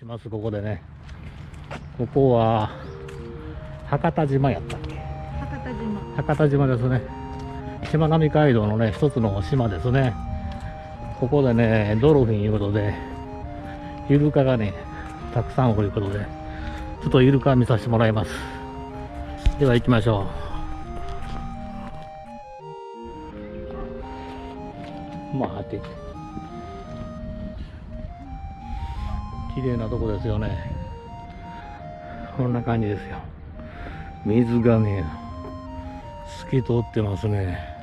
ます。ここでね、ここは博多島やったっけ。博多島ですね。しまなみ海道のね、一つの島ですね。ここでね、ドルフィンいうことで、イルカがね、たくさんおるいうことで、ちょっとイルカ見させてもらいます。では行きましょう。まあ、って綺麗なとこですよね。こんな感じですよ。水がね、透き通ってますね。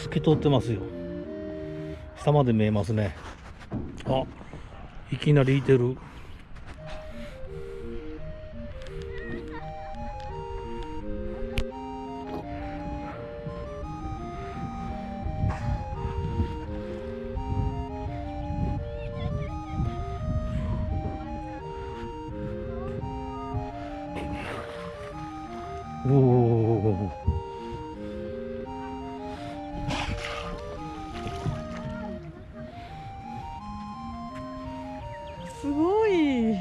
透き通ってますよ。下まで見えますね。あ、いきなりいてる。おお。すごい。うん。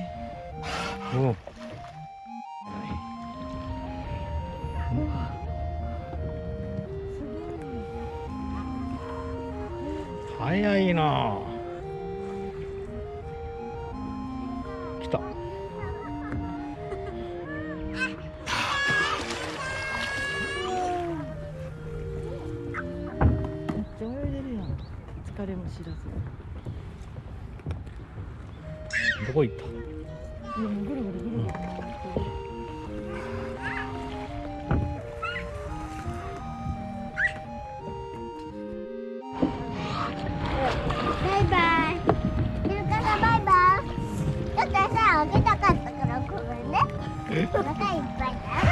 早いな。来た。めっちゃ泳いでるやん。疲れも知らず。どこ行った？いや、もうぐるぐるぐるぐる回ってる。バイバイ。イルカさんバイバイ。だってさ、あげたかったからごめんね。お腹いっぱいだろ。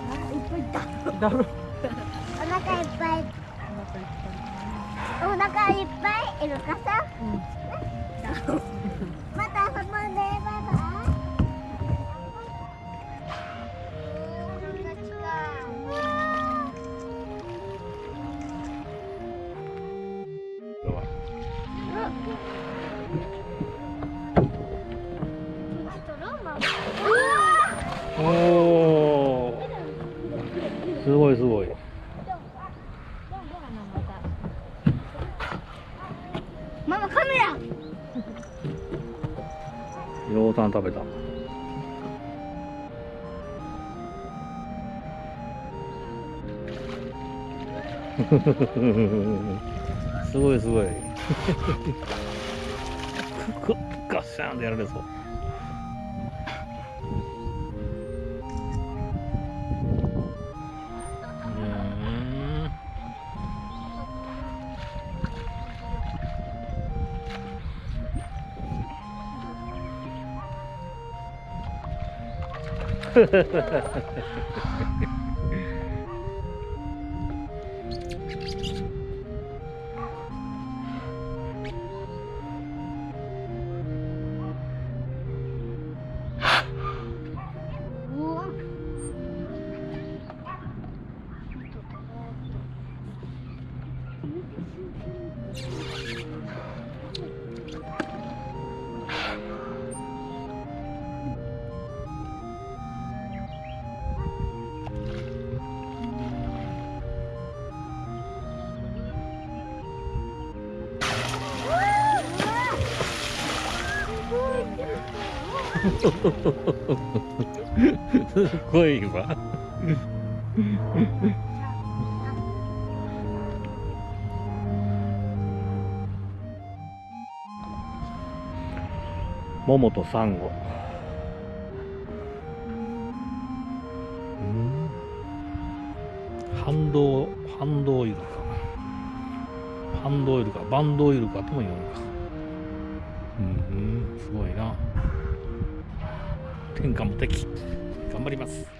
あ、いっぱいだ。だろ。お腹いっぱい。お腹いっぱい。イルカさん。また遊ぼうね。バイバイ。おお。すごいすごい。ママカメラ。ようさん食べた。すごいすごい。ガッシャンでやられそう。すごいわ。桃とサンゴ。反動イルカ。反動イルカ、バンドイルカとも言うのか。すごいな。天下無敵。頑張ります。